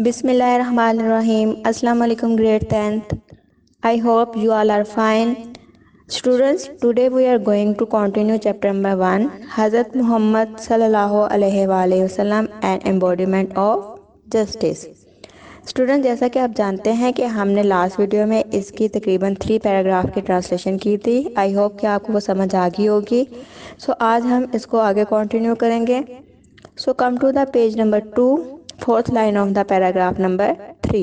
Bismillahirrahmanirrahim. Assalamu alaikum grade 10th. I hope you all are fine. Students, today we are going to continue chapter number 1, Hazrat Muhammad sallallahu alaihi wasallam and embodiment of justice. Student, जैसा कि आप जानते हैं कि हमने last video में इसकी तकरीबन 3 पैराग्राफ की ट्रांसलेशन की थी। आई होप कि आपको वो समझ आ गई होगी। सो आज हम इसको आगे कंटिन्यू करेंगे। So come to the page number 2, fourth line of the paragraph number 3.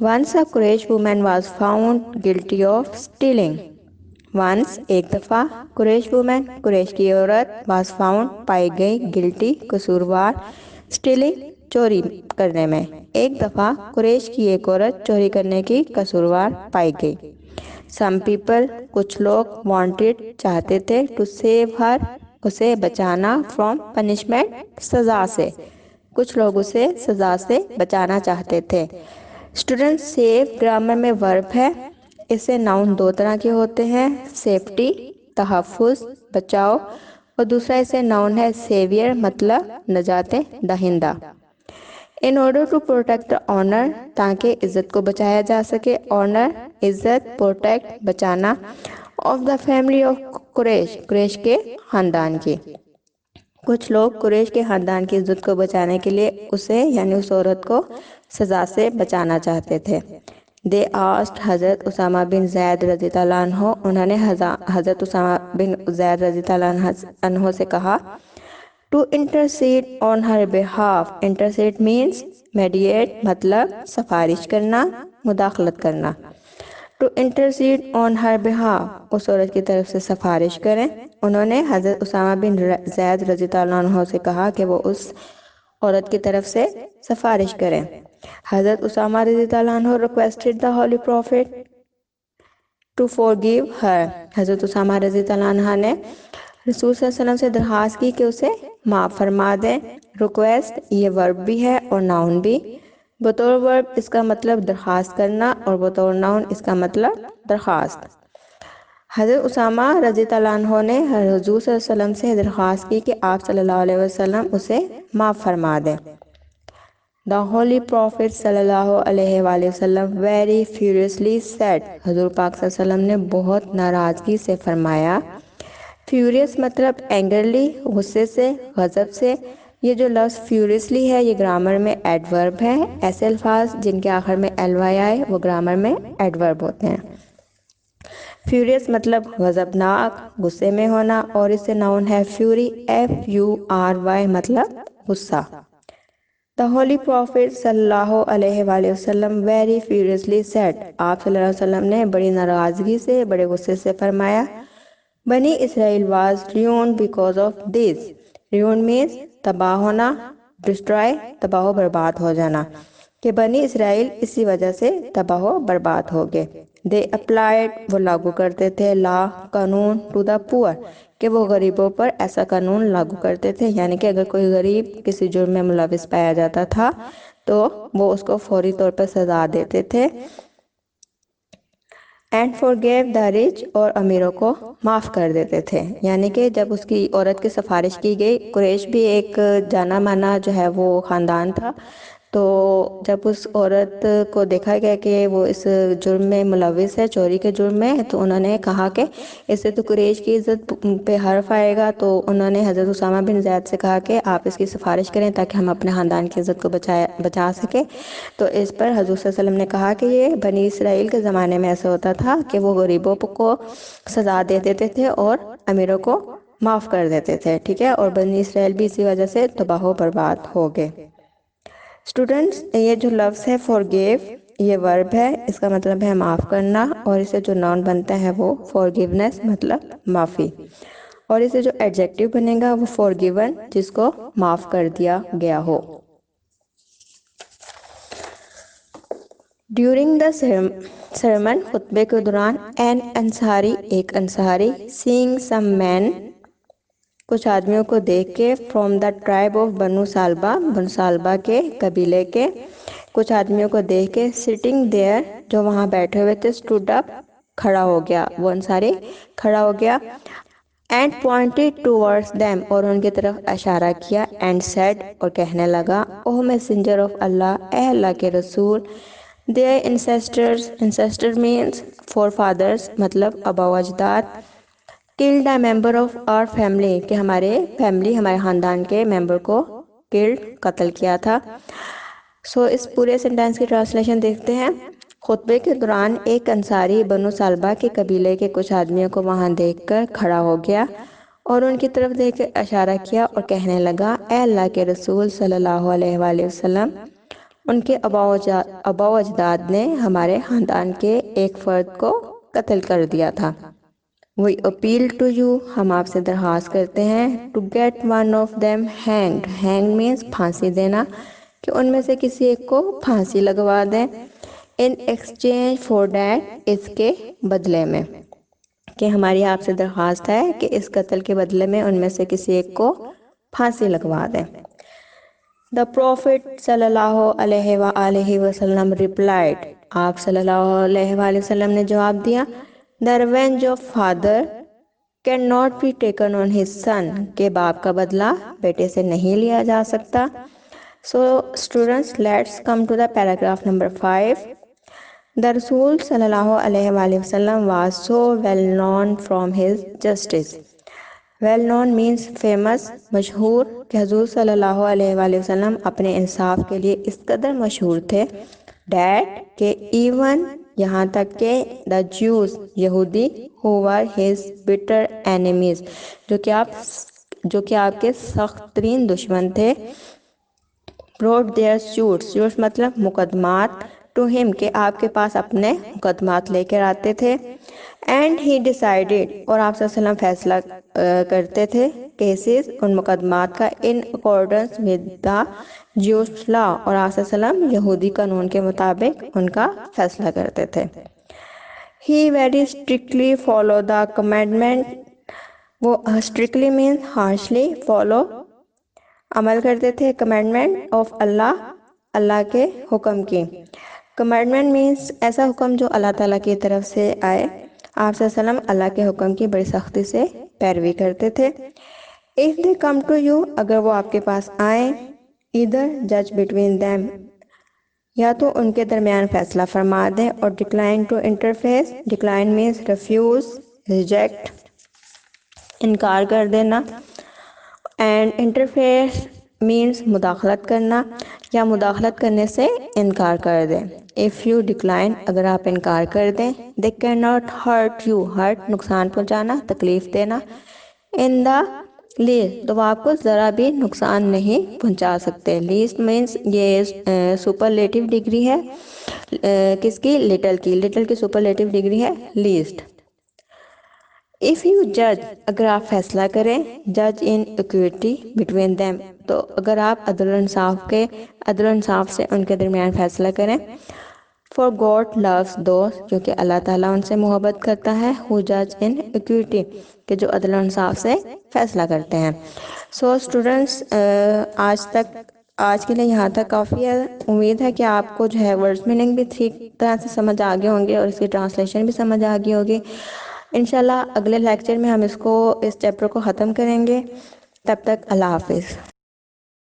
Once a Quraysh woman was found guilty of stealing. Once एक दफ़ा कुरैश वुमेन कुरैश की औरत was found पाई गई guilty कसूरवार stealing चोरी करने में। एक दफ़ा कुरैश की एक औरत चोरी करने की कसूरवार पाई गई। Some people कुछ लोग wanted चाहते थे to save her उसे बचाना from punishment सज़ा से। कुछ लोग उसे सज़ा से बचाना चाहते थे। स्टूडेंट, सेव ग्रामर में वर्ब है। इससे नाउन दो तरह के होते हैं, सेफ्टी तहफ़्फ़ुज़ बचाओ, और दूसरा इसे नाउन है सेवियर मतलब नजात दहिंदा। In order to protect the honour ताकि इज़्ज़त को बचाया जा सके। ऑनर इज़्ज़त, प्रोटेक्ट बचाना, of the family of Quraish Quraish के ख़ानदान की। कुछ लोग कुरैश के ख़ानदान की इज़्ज़त को बचाने के लिए उसे यानी उस औरत को सज़ा से बचाना चाहते थे। दे आस्ट हज़रत उसामा बिन ज़ैद रज़ी अल्लाह अन्हो उन्होंने हज़रत उसामा बिन ज़ैद रज़ी अल्लाह अन्हो से कहा to intercede on her behalf. Intercede means mediate मतलब सिफारिश करना, मुदाखलत करना। To intercede on her behalf उस औरत की तरफ से सिफारिश करें। उन्होंने हज़रत उसामा बिन ज़ैद रज़ी अल्लाह अन्हो से कहा कि वो उस औरत की तरफ से सिफारिश करें। हज़रत उसामा रज़ी अल्लाह अन्हो requested the holy prophet to forgive her. हज़रत उसामा रज़ी अल्लाह अन्हा ने रसूल सल्लल्लाहु अलैहि वसल्लम से दरख्वास्त की कि उसे माफ़ फरमा दें। रिक्वेस्ट ये वर्ब भी है और नाउन भी। बतौर वर्ब इसका मतलब दरख्वास्त करना और बतौर नाउन इसका मतलब दरख्वास्त। हज़रत उसामा रज़ी अल्लाह अन्हो ने हुज़ूर सल्लल्लाहु अलैहि वसल्लम से दरख्वास्त की कि आप सल्लल्लाहु अलैहि वसल्लम उसे माफ़ फरमा दें। द होली प्रॉफिट सल्लल्लाहु अलैहि वसल्लम वेरी फ्यूरियसली सेड। हज़ूर पाक सल्लल्लाहु अलैहि वसल्लम ने बहुत नाराज़गी से फरमाया। फ्यूरियस मतलब एंगरली, गुस्से से, गज़ब से। ये जो लफ्ज़ फ्यूरियसली है ये ग्रामर में एडवर्ब है। ऐसे अल्फाज जिनके आखिर में ly आए वो ग्रामर में एडवर्ब होते हैं। फ्यूरियस मतलब गज़बनाक, गुस्से में होना, और इससे नाउन है फ्यूरी FURY मतलब गुस्सा। द होली प्रॉफिट सल्लल्लाहु अलैहि वसल्लम वेरी फ्यूरियसली सेड। आप सल्लल्लाहु अलैहि वसल्लम ने बड़ी नाराज़गी से, बड़े गुस्से से फरमाया। बनी Israel was ruined because of this. ruin means तबाह होना, डिस्ट्रॉय तबाह बर्बाद हो जाना, कि बनी इसराइल इसी वजह से तबाह बर्बाद हो गए। दे अप्लाइड वो लागू करते थे, ला कानून, टू द पुअर कि वो गरीबों पर ऐसा कानून लागू करते थे, यानी कि अगर कोई गरीब किसी जुर्म में मुलविस पाया जाता था तो वो उसको फौरी तौर पर सजा देते थे। एंड फॉरगेव द रिच और अमीरों को माफ़ कर देते थे। यानी कि जब उसकी औरत की सिफारिश की गई, कुरैश भी एक जाना माना जो है वो ख़ानदान था, तो जब उस औरत को देखा गया कि वो इस जुर्म में मुलविस है, चोरी के जुर्म में, तो उन्होंने कहा कि इससे तो कुरैश की इज़्ज़त पे हर्फ आएगा। तो उन्होंने हज़रत उसामा बिन ज़ैद से कहा कि आप इसकी सिफारिश करें ताकि हम अपने ख़ानदान की इज़्ज़त को बचा सके। तो इस पर हज़रत सल्लल्लाहु अलैहि वसल्लम ने कहा कि ये बनी इसराइल के ज़माने में ऐसा होता था कि वो गरीबों को सज़ा दे देते थे और अमीरों को माफ़ कर देते थे। ठीक है, और बनी इसराइल भी इसी वजह से तबाह बर्बाद हो गए। स्टूडेंट्स, ये जो लफ्ज़ है फॉरगिव ये वर्ब है, इसका मतलब है माफ़ करना, और इसे जो नाउन बनता है वो फॉरगिवनेस मतलब माफ़ी, और इसे जो एडजेक्टिव बनेगा वो फॉरगिवन जिसको माफ़ कर दिया गया हो। ड्यूरिंग द सरमन खुतबे के दौरान एन अंसारी एक अंसारी सीइंग सम मैन कुछ आदमियों को देख के फ्रॉम द ट्राइब ऑफ बनु सालबा के कबीले के कुछ आदमियों को देख के सिटिंग देयर जो वहाँ बैठे हुए थे, स्टूड अप खड़ा हो गया, वो अंसारी खड़ा हो गया। اینڈ pointed towards them اور ان کی طرف اشارہ کیا اینڈ said اور کہنے لگا او messenger of اللہ اے اللہ کے رسول their ancestor means forefathers مطلب آبا و اجداد killed a member of our family کہ ہمارے خاندان کے ممبر کو قتل کیا تھا. اس پورے سینٹینس کی ٹرانسلیشن دیکھتے ہیں. خطبے کے دوران ایک انصاری بنو سالبہ کے قبیلے کے کچھ آدمیوں کو وہاں دیکھ کر کھڑا ہو گیا اور ان کی طرف دیکھ کر اشارہ کیا اور کہنے لگا اے اللہ کے رسول صلی اللہ علیہ وآلہ وسلم ان کے آبا و اجداد نے ہمارے خاندان کے ایک فرد کو قتل کر دیا تھا. We appeal to you ہم آپ سے درخواست کرتے ہیں to get one of them hanged. Hanged means پھانسی دینا کہ ان میں سے کسی ایک کو پھانسی لگوا دیں. In exchange for that اس کے بدلے میں کہ ہماری آپ سے درخواست ہے کہ اس قتل کے بدلے میں ان میں سے کسی ایک کو پھانسی لگوا دیں. The Prophet صلی اللہ علیہ وآلہ وسلم replied آپ صلی اللہ علیہ وآلہ وسلم نے جواب دیا The revenge of father cannot be taken on his son کہ باپ کا بدلہ بیٹے سے نہیں لیا جا سکتا. So students, let's come to the paragraph number 5. The Rasul صلی اللہ علیہ وآلہ وسلم was so well known from his justice. Well known means famous, مشہور کہ حضور صلی اللہ علیہ وآلہ وسلم اپنے انصاف کے لیے اس قدر مشہور تھے that کہ even یہاں تک کہ the Jews یہودی who were his bitter enemies جو کہ آپ کے سخت ترین دشمن تھے brought their suits مطلب مقدمات to him کہ آپ کے پاس اپنے مقدمات لے کر آتے تھے and he decided اور آپ صلی اللہ علیہ وسلم فیصلہ کرتے تھے cases ان مقدمات کا in accordance with the Jewish law اور آپ صلی اللہ علیہ وسلم یہودی قانون کے مطابق ان کا فیصلہ کرتے تھے. He very strictly follow the commandment وہ strictly means harshly follow عمل کرتے تھے commandment of اللہ کے حکم کی. commandment means ایسا حکم جو اللہ تعالیٰ کی طرف سے آئے. آپ صلی اللہ علیہ وسلم اللہ کے حکم کی بڑی سختی سے پیروی کرتے تھے. if they come to you اگر وہ آپ کے پاس آئیں either judge between them یا تو ان کے درمیان فیصلہ فرما دیں اور decline to interface decline means refuse reject انکار کر دینا and interface means مداخلت کرنا یا مداخلت کرنے سے انکار کر دیں. if you decline اگر آپ انکار کر دیں they cannot hurt you hurt نقصان پہنچانا تکلیف دینا in the least تو وہ آپ کو ذرا بھی نقصان نہیں پہنچا سکتے. least means یہ سپرلیٹیو ڈگری ہے کس کی لٹل کی سپرلیٹیو ڈگری ہے least. if you judge اگر آپ فیصلہ کریں judge in equity between them تو اگر آپ عدل و انصاف سے ان کے درمیان فیصلہ کریں. for God loves those جو کہ اللہ تعالیٰ ان سے محبت کرتا ہے who judge in equity کہ جو عدل و انصاف سے فیصلہ کرتے ہیں. so students آج کے لیے یہاں تک کافی ہے. امید ہے کہ آپ کو جو ہے ورڈز میننگ بھی ٹھیک طرح سے سمجھ آ گئے ہوں گے اور اس کی ٹرانسلیشن بھی سمجھ آ گئی ہوگی. انشاءاللہ اگلے لیکچر میں ہم اس چیپٹر کو ختم کریں گے. تب تک اللہ حافظ.